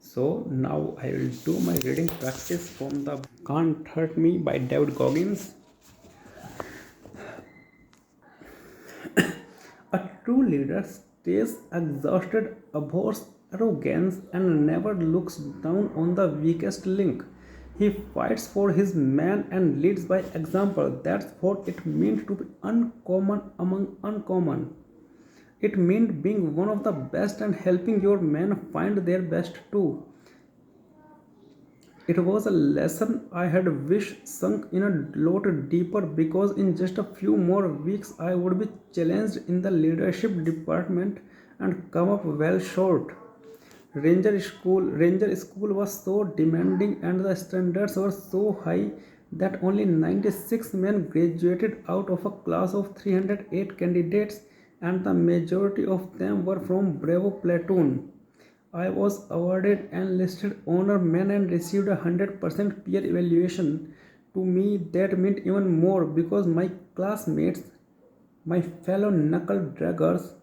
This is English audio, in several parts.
So now I will do my reading practice from the Can't Hurt Me by David Goggins. A true leader stays exhausted, abhors arrogance, and never looks down on the weakest link. He fights for his men and leads by example. That's what it means to be uncommon among uncommon. It meant being one of the best and helping your men find their best too. It was a lesson I had wished sunk in a lot deeper because in just a few more weeks I would be challenged in the leadership department and come up well short. Ranger school was so demanding and the standards were so high that only 96 men graduated out of a class of 308 candidates and the majority of them were from Bravo platoon. I was awarded enlisted honor man and received 100% peer evaluation. To me, that meant even more because my classmates, my fellow knuckle draggers,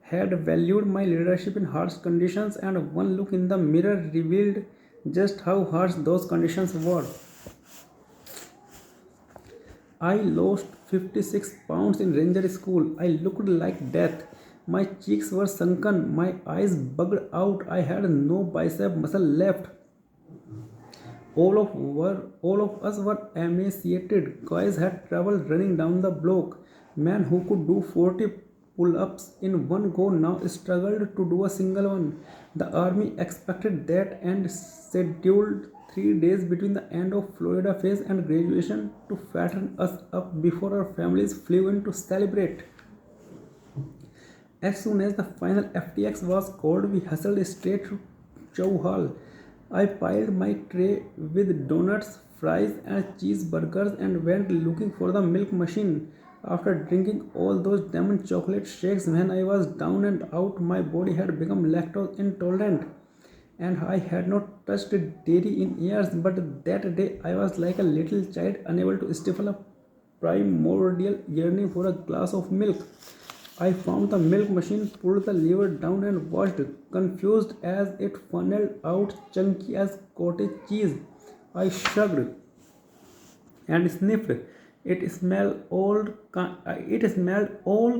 had valued my leadership in harsh conditions, and one look in the mirror revealed just how harsh those conditions were. I lost 56 pounds in ranger school. I looked like death. My cheeks were sunken, my eyes bugged out. I had no bicep muscle left. All of us were emaciated. Guys had trouble running down the block. Man who could do 40 pull-ups in one go now struggled to do a single one. The army expected that and scheduled 3 days between the end of Florida phase and graduation to fatten us up before our families flew in to celebrate. As soon as the final FTX was called, we hustled straight to Chow Hall. I piled my tray with donuts, fries, and cheeseburgers and went looking for the milk machine. After drinking all those diamond chocolate shakes when I was down and out, my body had become lactose intolerant and I had not touched dairy in years. But that day I was like a little child unable to stifle a primordial yearning for a glass of milk. I found the milk machine, pulled the lever down, and watched, confused as it funneled out chunky as cottage cheese. I shrugged and sniffed. It smelled all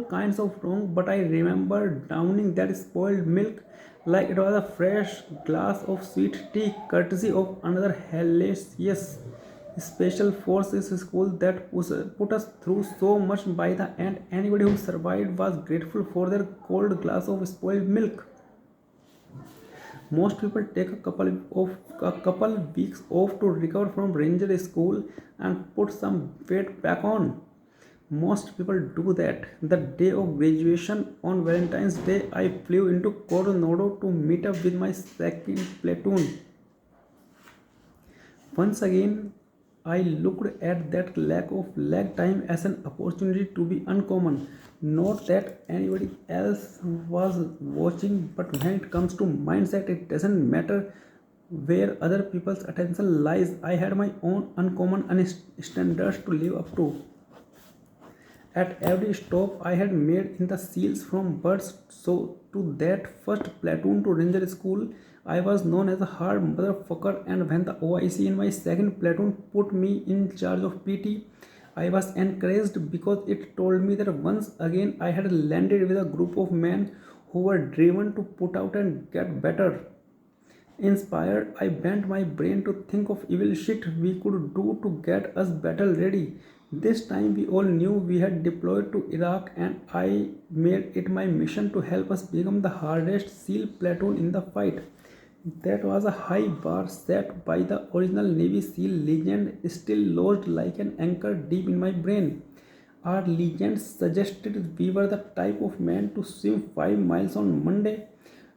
kinds of wrong, but I remember downing that spoiled milk like it was a fresh glass of sweet tea, courtesy of another hellacious special forces school that put us through so much by the end. Anybody who survived was grateful for their cold glass of spoiled milk. Most people take a couple weeks off to recover from ranger school and put some weight back on. Most people do that. The day of graduation on Valentine's Day, I flew into Coronado to meet up with my second platoon. Once again, I looked at that lack of lag time as an opportunity to be uncommon. Not that anybody else was watching, but when it comes to mindset, it doesn't matter where other people's attention lies. I had my own uncommon standards to live up to. At every stop I had made in the seals from birds, so to that first platoon to ranger school, I was known as a hard motherfucker. And when the OIC in my second platoon put me in charge of PT, I was encouraged because it told me that once again I had landed with a group of men who were driven to put out and get better. Inspired, I bent my brain to think of evil shit we could do to get us battle ready. This time we all knew we had deployed to Iraq, and I made it my mission to help us become the hardest SEAL platoon in the fight. That was a high bar set by the original Navy SEAL legend, still lodged like an anchor deep in my brain. Our legend suggested we were the type of men to swim 5 miles on Monday,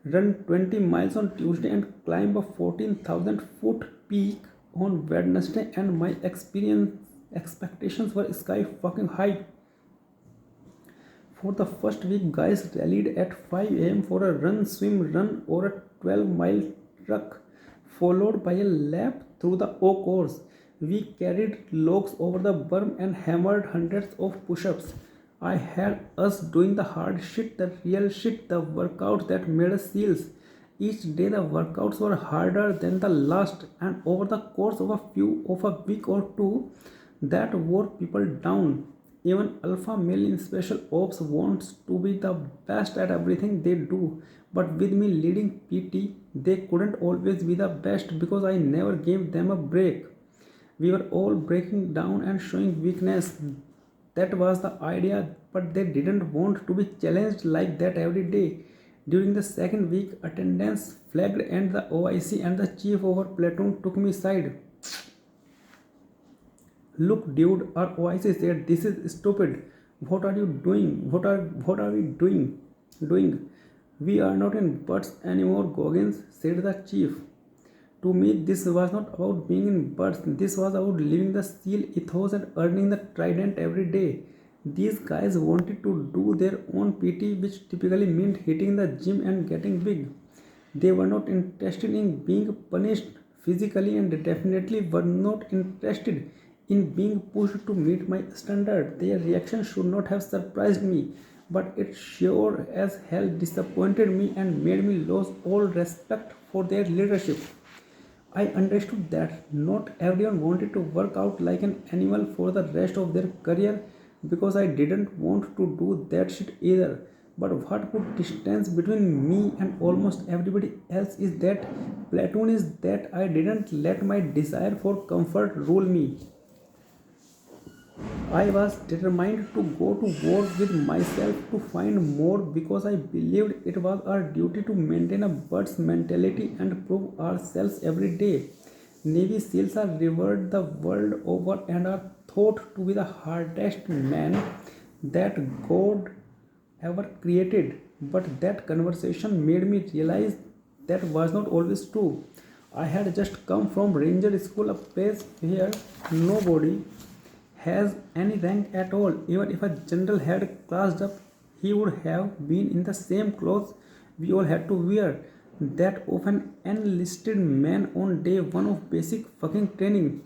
run 20 miles on Tuesday, and climb a 14,000-foot peak on Wednesday, and my experience expectations were sky fucking high. For the first week, guys rallied at 5 a.m. for a run, swim, run, or a 12-mile truck, followed by a lap through the oak course. We carried logs over the berm and hammered hundreds of push ups. I had us doing the hard shit, the real shit, the workouts that made us seals. Each day the workouts were harder than the last, and over the course of a week or two, that wore people down. Even alpha male in special ops wants to be the best at everything they do. But with me leading PT, they couldn't always be the best because I never gave them a break. We were all breaking down and showing weakness. That was the idea, but they didn't want to be challenged like that every day. During the second week, attendance flagged, and the OIC and the chief of our platoon took me aside. Look, dude, our OIC said, this is stupid. What are you doing? What are we doing? We are not in butts anymore, Goggins, said the chief. To me, this was not about being in birds, this was about living the SEAL ethos and earning the trident every day. These guys wanted to do their own PT, which typically meant hitting the gym and getting big. They were not interested in being punished physically and definitely were not interested in being pushed to meet my standard. Their reaction should not have surprised me, but it sure as hell disappointed me and made me lose all respect for their leadership. I understood that not everyone wanted to work out like an animal for the rest of their career because I didn't want to do that shit either. But what put distance between me and almost everybody else is that platoon is that I didn't let my desire for comfort rule me. I was determined to go to war with myself to find more because I believed it was our duty to maintain a bird's mentality and prove ourselves every day. Navy SEALs are revered the world over and are thought to be the hardest men that God ever created. But that conversation made me realize that was not always true. I had just come from Ranger School, a place where nobody has any rank at all. Even if a general had classed up, he would have been in the same clothes we all had to wear. That of an enlisted man on day one of basic fucking training.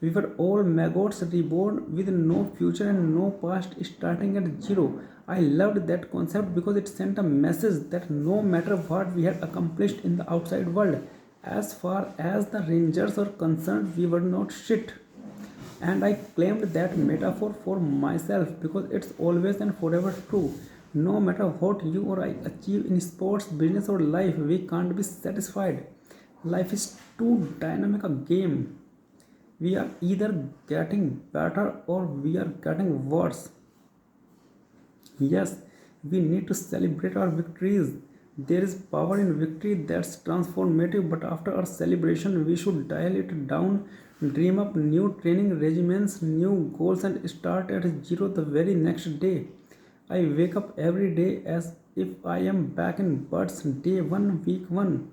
We were all maggots reborn with no future and no past starting at zero. I loved that concept because it sent a message that no matter what we had accomplished in the outside world, as far as the Rangers were concerned, we were not shit. And I claimed that metaphor for myself because it's always and forever true. No matter what you or I achieve in sports, business, or life, we can't be satisfied. Life is too dynamic a game. We are either getting better or we are getting worse. Yes, we need to celebrate our victories. There is power in victory that's transformative, but after our celebration, we should dial it down, dream up new training regimens, new goals, and start at zero the very next day. I wake up every day as if I am back in birds day one, week one.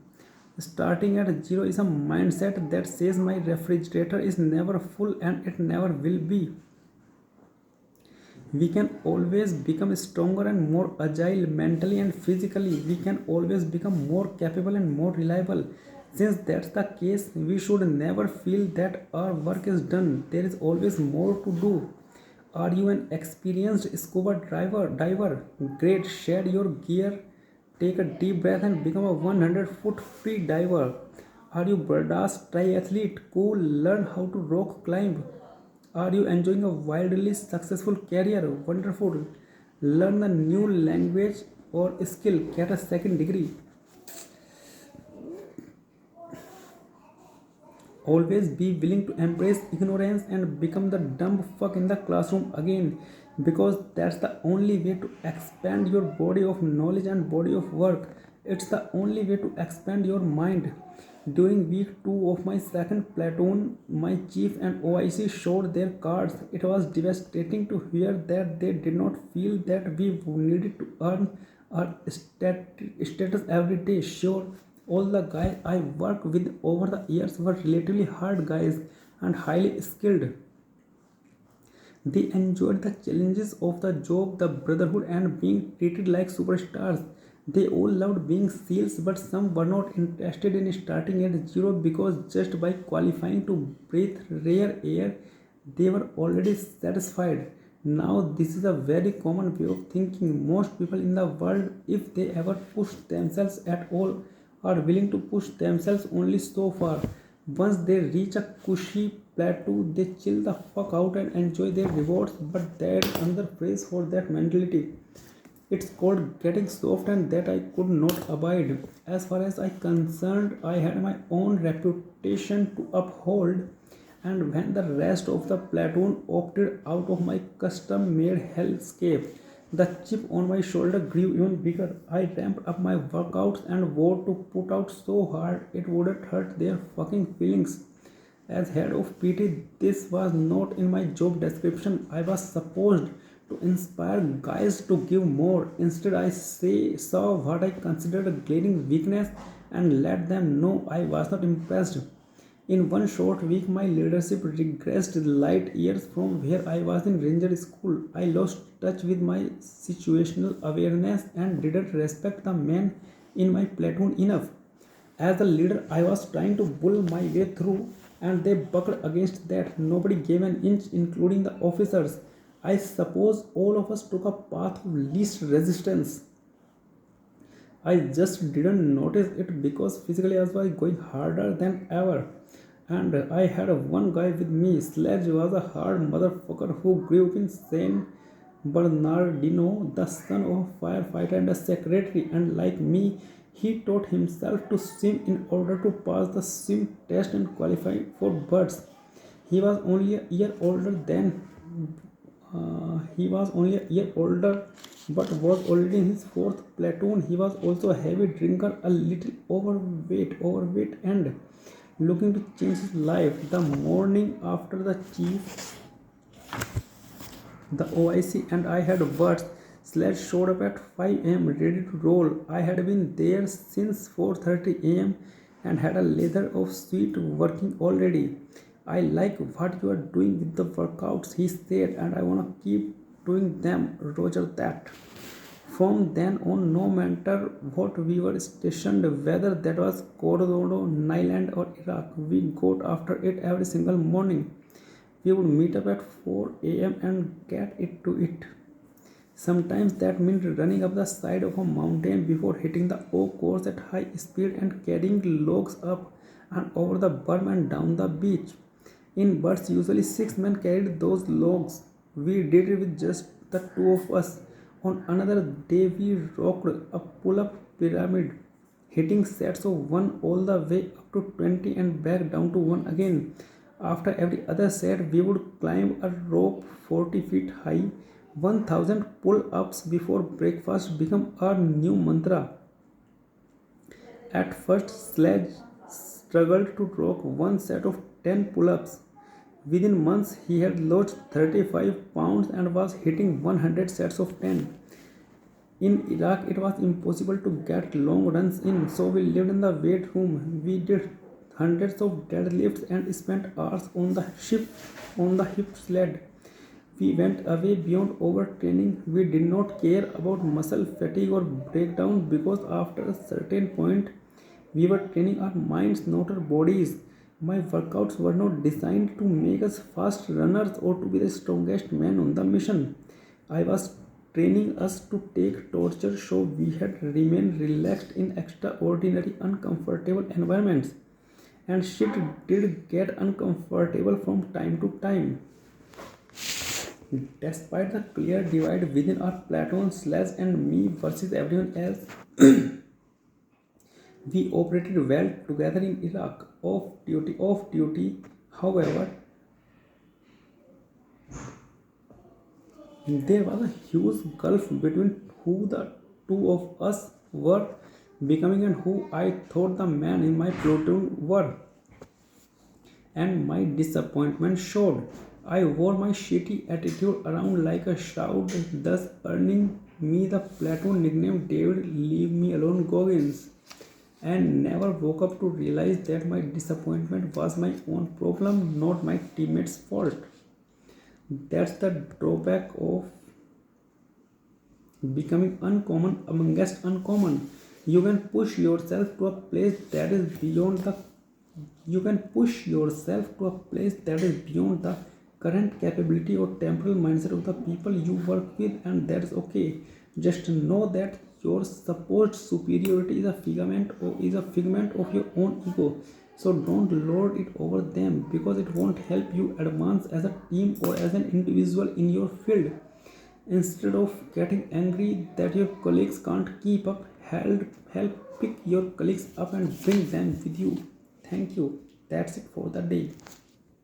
Starting at zero is a mindset that says my refrigerator is never full and it never will be. We can always become stronger and more agile mentally and physically. We can always become more capable and more reliable. Since that's the case, we should never feel that our work is done. There is always more to do. Are you an experienced scuba diver? Great, shed your gear, take a deep breath and become a 100-foot free diver. Are you badass triathlete? Cool, learn how to rock climb. Are you enjoying a wildly successful career? Wonderful. Learn a new language or skill, get a second degree. Always be willing to embrace ignorance and become the dumb fuck in the classroom again because that's the only way to expand your body of knowledge and body of work. It's the only way to expand your mind. During week 2 of my second platoon, my chief and OIC showed their cards. It was devastating to hear that they did not feel that we needed to earn our status every day. Sure, all the guys I worked with over the years were relatively hard guys and highly skilled. They enjoyed the challenges of the job, the brotherhood, and being treated like superstars. They all loved being SEALs, but some were not interested in starting at zero because just by qualifying to breathe rare air, they were already satisfied. Now, this is a very common way of thinking. Most people in the world, if they ever push themselves at all, are willing to push themselves only so far. Once they reach a cushy plateau, they chill the fuck out and enjoy their rewards. But there's another phrase for that mentality. It's called getting soft, and that I could not abide. As far as I concerned, I had my own reputation to uphold, and when the rest of the platoon opted out of my custom made hellscape, the chip on my shoulder grew even bigger. I ramped up my workouts and vowed to put out so hard it wouldn't hurt their fucking feelings. As head of PT, this was not in my job description. I was supposed to inspire guys to give more. Instead, saw what I considered a glaring weakness and let them know I was not impressed. In one short week, my leadership regressed light years from where I was in Ranger School. I lost touch with my situational awareness and didn't respect the men in my platoon enough. As the leader, I was trying to bull my way through, and they bucked against that. Nobody gave an inch, including the officers. I suppose all of us took a path of least resistance. I just didn't notice it because physically I was going harder than ever. And I had one guy with me. Sledge was a hard motherfucker who grew up in San Bernardino, the son of a firefighter and a secretary. And like me, he taught himself to swim in order to pass the swim test and qualify for birds. He was only a year older than he was only a year older, but was already in his fourth platoon. He was also a heavy drinker, a little overweight, and looking to change his life. The morning after the chief, the OIC, and I had words. Sledge showed up at 5 a.m. ready to roll. I had been there since 4:30 a.m. and had a lather of sweet working already. I like what you are doing with the workouts, he said, and I want to keep doing them. Roger that. From then on, no matter what we were stationed, whether that was Coronado, Nyland, or Iraq, we got after it every single morning. We would meet up at 4 a.m. and get it to it. Sometimes that meant running up the side of a mountain before hitting the oak course at high speed and carrying logs up and over the berm and down the beach. In birds, usually 6 men carried those logs. We did it with just the two of us. On another day, we rocked a pull-up pyramid, hitting sets of one all the way up to 20 and back down to one again. After every other set, we would climb a rope 40 feet high. 1000 pull-ups before breakfast became our new mantra. At first, Sledge struggled to rock one set of 10 pull-ups. Within months, he had lost 35 pounds and was hitting 100 sets of 10. In Iraq, it was impossible to get long runs in, so we lived in the weight room. We did hundreds of deadlifts and spent hours on the hip sled. We went away beyond overtraining. We did not care about muscle fatigue or breakdown because after a certain point, we were training our minds, not our bodies. My workouts were not designed to make us fast runners or to be the strongest man on the mission. I was training us to take torture so we had remain relaxed in extraordinary uncomfortable environments. And shit did get uncomfortable from time to time. Despite the clear divide within our platoon, Slash and me versus everyone else, we operated well together in Iraq. Off duty, however, there was a huge gulf between who the two of us were becoming and who I thought the men in my platoon were. And my disappointment showed. I wore my shitty attitude around like a shroud, thus earning me the platoon nickname David Leave Me Alone Goggins, and never woke up to realize that my disappointment was my own problem, not my teammates' fault. That's the drawback of becoming uncommon amongst uncommon. You can push yourself to a place that is beyond the you can push yourself to a place that is beyond the current capability or temporal mindset of the people you work with, and that's okay. Just know that your supposed superiority is a figment of your own ego. So don't lord it over them because it won't help you advance as a team or as an individual in your field. Instead of getting angry that your colleagues can't keep up, help pick your colleagues up and bring them with you. Thank you. That's it for the day.